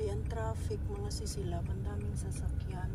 Grabe ang traffic mga sisilab, ang daming sasakyan.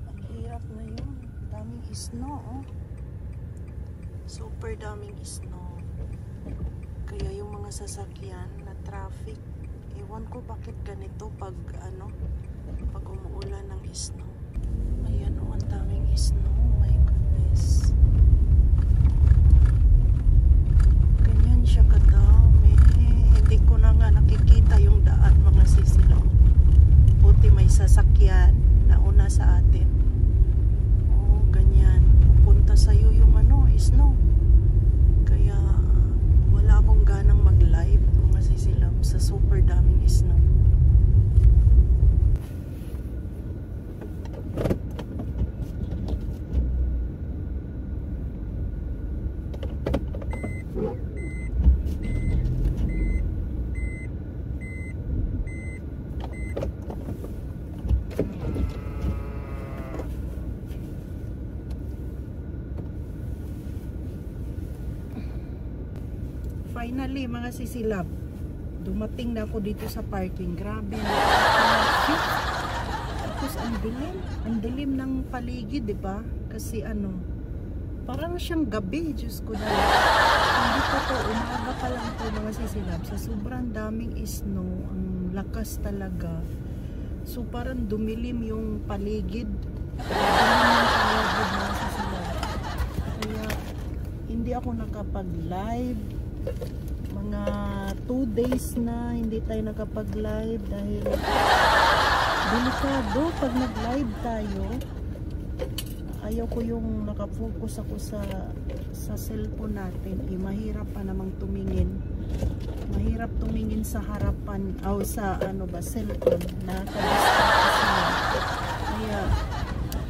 Ang hirap ngayon, daming snow, oh. Super daming snow. Kaya yung mga sasakyan na traffic, ewan ko bakit ganito pag pag umuulan ng snow. Ayan, oh, ang daming snow. My goodness. Ganyan siya kadami. Hindi ko na nga nakikita yung daan mga sisilaw. Buti may sasakyan na una sa atin. Oh, ganyan. Pupunta sa'yo yung snow. Kaya wala akong ganang mag-live mga sisilaw sa super daming snow. Finally mga sisilab, dumating na ako dito sa parking. Grabe na. Tapos ang dilim ng paligid, di ba? Kasi parang siyang gabi, Diyos ko na. Hindi pa to, umaga pa lang to mga sisilab. Sa sobrang daming snow, ang lakas talaga. So parang dumilim yung paligid. Mga sisilab. Kaya hindi ako nakapag-live. Mga 2 days na hindi tayo nakapag-live dahil delikado pag nag-live tayo. Ayaw ko yung nakafocus ako sa cellphone natin. Mahirap pa namang tumingin. Mahirap tumingin sa harapan o sa cellphone. Kaya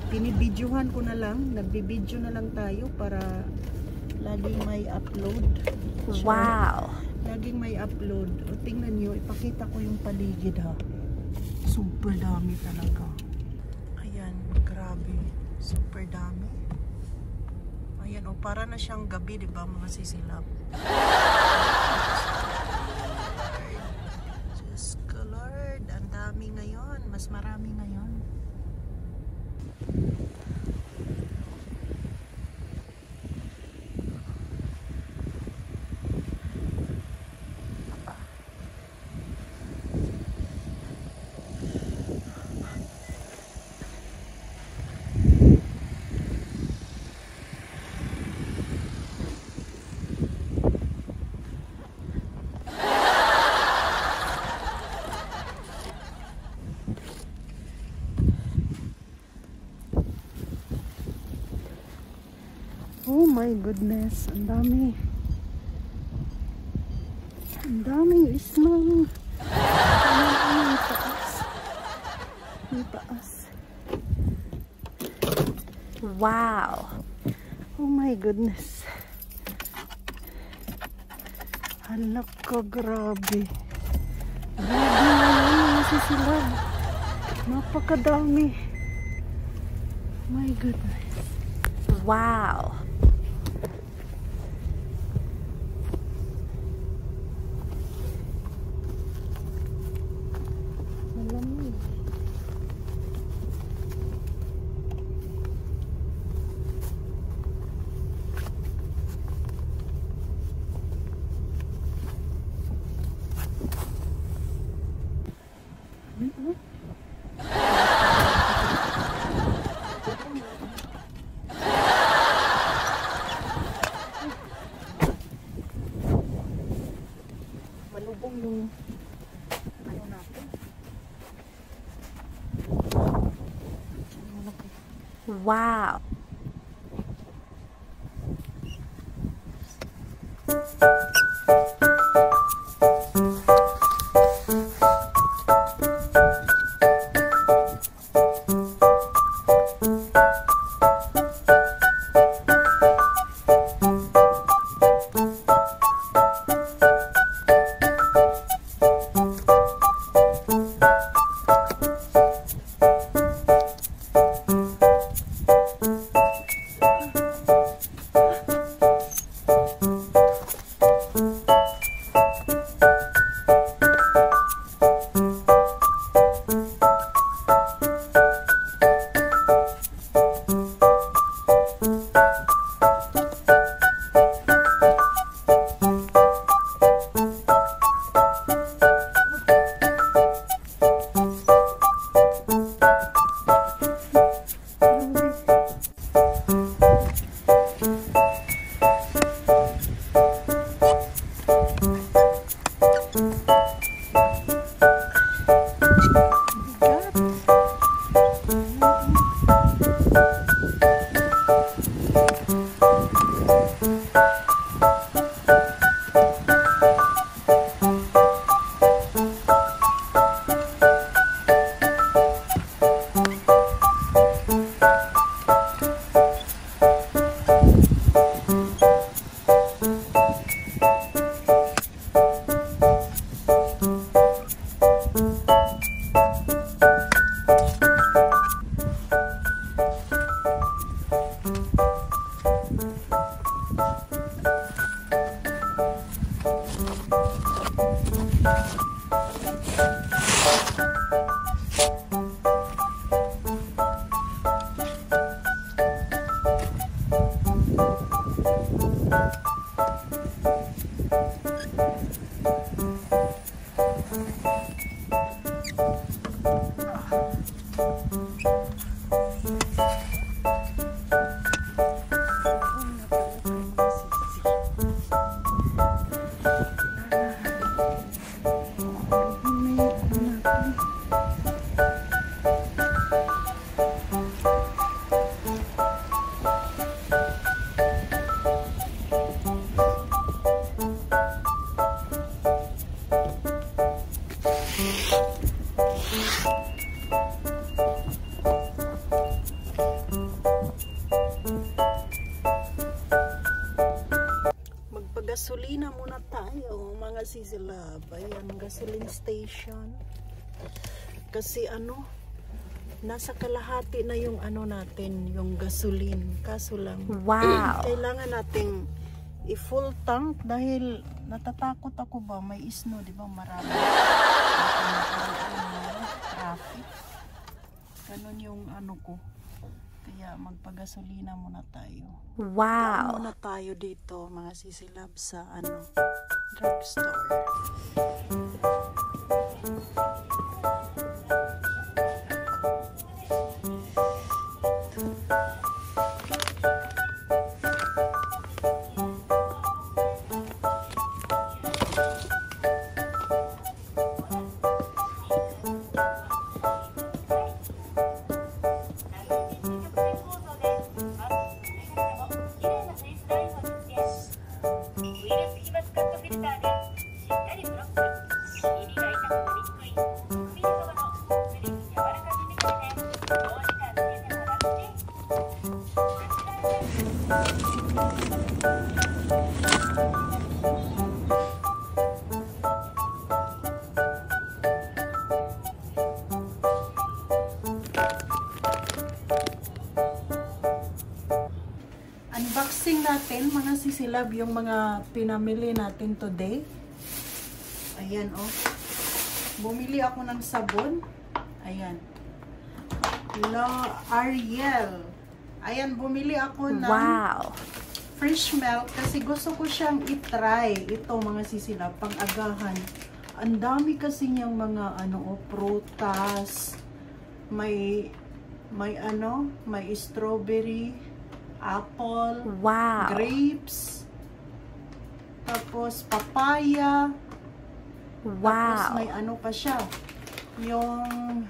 pinibidyohan ko na lang. Nagbibidyo na lang tayo para laging may upload. Wow! Laging may upload. O tingnan nyo, ipakita ko yung paligid ha. Super dami talaga. Ayan, grabe. Super dami. Ayan, o para na siyang gabi, diba mga sisilab? Diyos ko Lord, ang dami ngayon. Mas marami ngayon. Oh my goodness, ang dami. Ang daming snow. Ang taas. Ang taas. Wow! Oh my goodness. Halak ka, grabe. Grabe na yun, nasisilab. Napakadami. My goodness. Wow! Malamig. Malubong yung natin. Wow! Magpagasolina muna tayo mga sisilab. Ayan, gasoline station. Kasi ano, nasa kalahati na yung ano natin, yung gasoline. Kaso lang, Wow. kailangan nating i-full tank dahil natatakot ako ba, may isno, di ba, marami. Traffic. Ganun yung ano ko. Kaya magpagasolina muna tayo. Wow. Muna tayo dito mga sisilab sa ano, drugstore. Unboxing natin mga sisilab yung mga pinamili natin today. Ayan oh. Bumili ako ng sabon. Ayan. La Ariel. Ayan, bumili ako ng Wow. fresh milk kasi gusto ko siyang i-try. Ito mga sisilab, pang-agahan. Ang dami kasi niyang mga ano, oh, prutas. May ano, may strawberry, apple, Wow. grapes, tapos papaya, tapos may Wow. ano pa siya, yung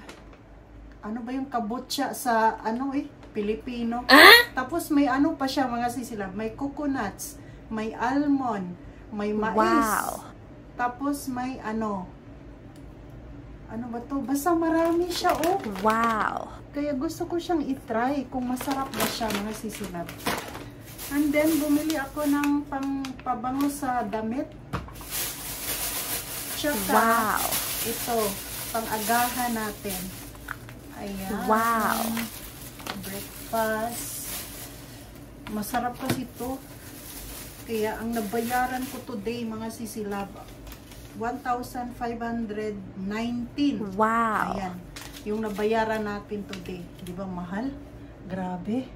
ano ba yung kabutsa sa ano Pilipino. Tapos may ano pa siya mga sisilab, may coconuts, may almond, may mais. Wow. Tapos may ano ba to? Basta marami siya oh. Wow. Kaya gusto ko siyang i-try kung masarap ba siya mga sisilab. And then bumili ako ng pabango sa damit. Tsaka Wow. ito, pang-agahan natin. Ayan. Wow. Breakfast. Masarap kasi ito. Kaya ang nabayaran ko today mga sisilab, 1,519. Wow. Ayan. Yung nabayaran natin today. Di ba mahal? Grabe.